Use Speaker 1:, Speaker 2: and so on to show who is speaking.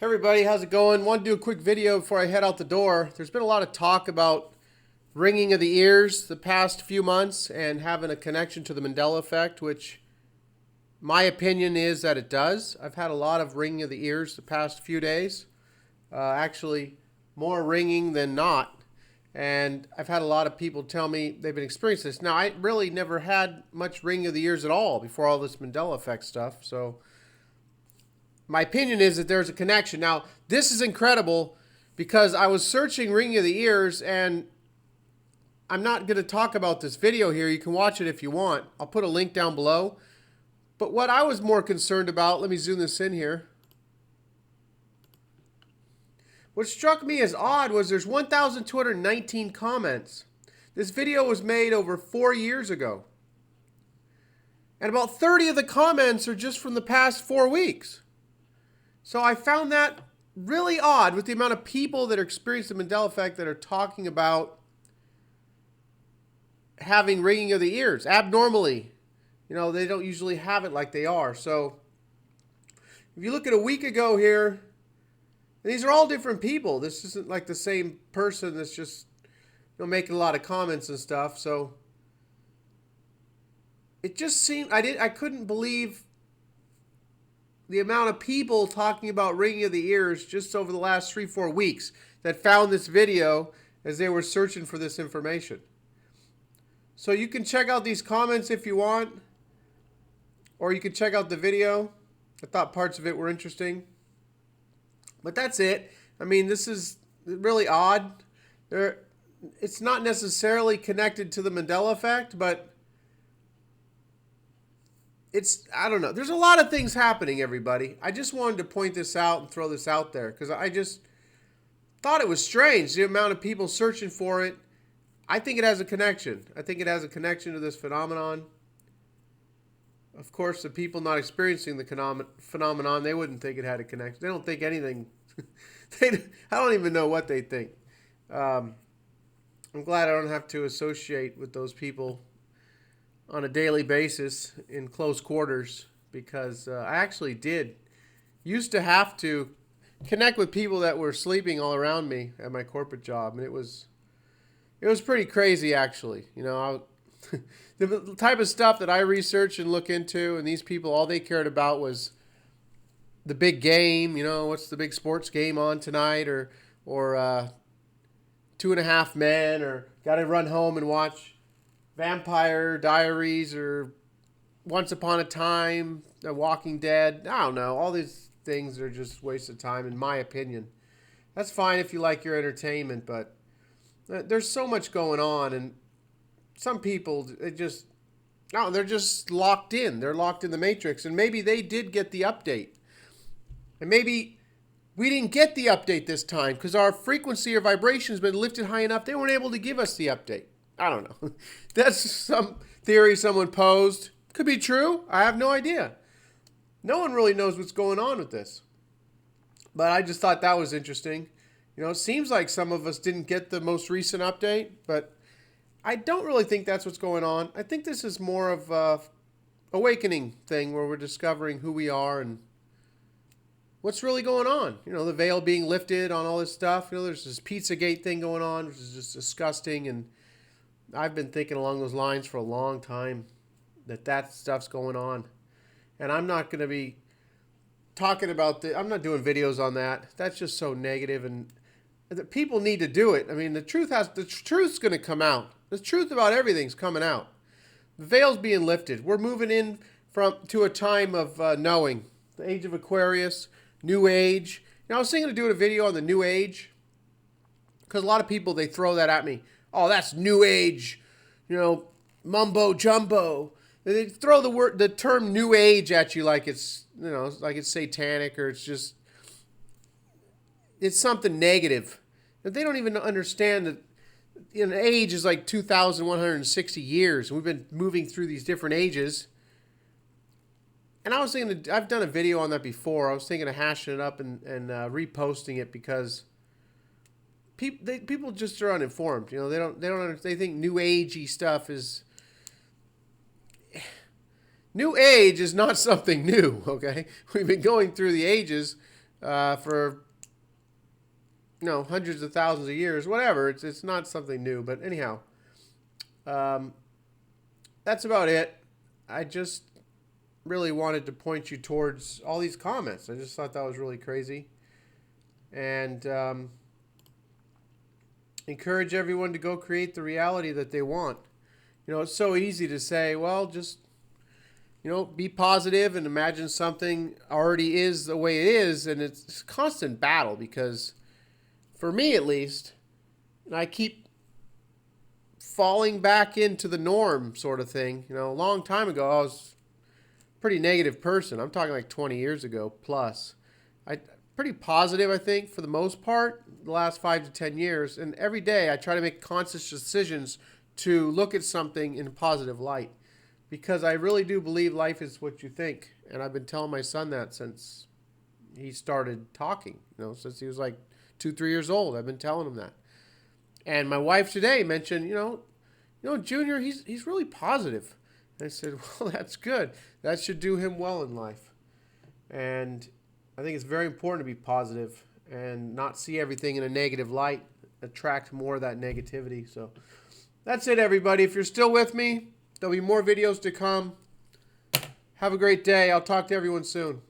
Speaker 1: Hey everybody, how's it going? Want to do a quick video before I head out the door. There's been a lot of talk about ringing of the ears the past few months and having a connection to the Mandela Effect, which my opinion is that it does. I've had a lot of ringing of the ears the past few days. Actually, more ringing than not. And I've had a lot of people tell me they've been experiencing this. Now, I really never had much ringing of the ears at all before all this Mandela Effect stuff. So my opinion is that there's a connection. Now, this is incredible because I was searching ringing of the ears, and I'm not going to talk about this video here. You can watch it if you want. I'll put a link down below. But what I was more concerned about, let me zoom this in here. What struck me as odd was there's 1,219 comments. This video was made over 4 years ago. And about 30 of the comments are just from the past 4 weeks. So I found that really odd with the amount of people that are experiencing the Mandela Effect that are talking about having ringing of the ears abnormally. You know, they don't usually have it like they are. So if you look at a week ago here, these are all different people. This isn't like the same person that's just making a lot of comments and stuff. So it just seemed I couldn't believe the amount of people talking about ringing of the ears just over the last 3-4 weeks that found this video as they were searching for this information. So you can check out these comments if you want, or you can check out the video. I thought parts of it were interesting. But that's it. I mean, this is really odd. It's not necessarily connected to the Mandela Effect, but I don't know. There's a lot of things happening, everybody. I just wanted to point this out and throw this out there because I just thought it was strange, the amount of people searching for it. I think it has a connection. I think it has a connection to this phenomenon. Of course, the people not experiencing the phenomenon, they wouldn't think it had a connection. They don't think anything. I don't even know what they think. I'm glad I don't have to associate with those people on a daily basis in close quarters, because I actually used to have to connect with people that were sleeping all around me at my corporate job, and it was pretty crazy, actually. You know, the type of stuff that I research and look into, and these people, all they cared about was the big game. You know, what's the big sports game on tonight, or 2.5 Men, or got to run home and watch Vampire Diaries or Once Upon a Time, The Walking Dead. I don't know. All these things are just waste of time, in my opinion. That's fine if you like your entertainment, but there's so much going on, and some people, they're just locked in. They're locked in the matrix, and maybe they did get the update. And maybe we didn't get the update this time because our frequency or vibration has been lifted high enough. They weren't able to give us the update. I don't know. That's some theory someone posed. Could be true. I have no idea. No one really knows what's going on with this. But I just thought that was interesting. You know, it seems like some of us didn't get the most recent update, but I don't really think that's what's going on. I think this is more of a awakening thing where we're discovering who we are and what's really going on. You know, the veil being lifted on all this stuff. You know, there's this Pizzagate thing going on, which is just disgusting, and I've been thinking along those lines for a long time that stuff's going on. And I'm not going to be talking about I'm not doing videos on that. That's just so negative, and the people need to do it. I mean, the truth's going to come out. The truth about everything's coming out. The veil's being lifted. We're moving in to a time of knowing. The age of Aquarius, New Age. You know, I was thinking of doing a video on the New Age because a lot of people, they throw that at me. Oh, that's New Age, mumbo jumbo. They throw the term New Age at you like it's, like it's satanic, or it's something negative. But they don't even understand that an age is like 2,160 years, and we've been moving through these different ages. And I was thinking, I've done a video on that before. I was thinking of hashing it up and reposting it because people just are uninformed. You know, they don't understand. They think New Agey stuff is. New Age is not something new. Okay, we've been going through the ages for hundreds of thousands of years, whatever. It's not something new, but anyhow, that's about it. I just really wanted to point you towards all these comments. I just thought that was really crazy, and encourage everyone to go create the reality that they want. It's so easy to say, well, just be positive and imagine something already is the way it is, and it's a constant battle because, for me at least, I keep falling back into the norm sort of thing. A long time ago, I was a pretty negative person. I'm talking like 20 years ago plus. Pretty positive, I think, for the most part, the last 5 to 10 years. And every day I try to make conscious decisions to look at something in a positive light, because I really do believe life is what you think. And I've been telling my son that since he started talking, since he was like 2-3 years old. I've been telling him that. And my wife today mentioned, Junior, he's really positive. And I said, well, that's good. That should do him well in life. And I think it's very important to be positive and not see everything in a negative light, attract more of that negativity. So that's it, everybody. If you're still with me, there'll be more videos to come. Have a great day. I'll talk to everyone soon.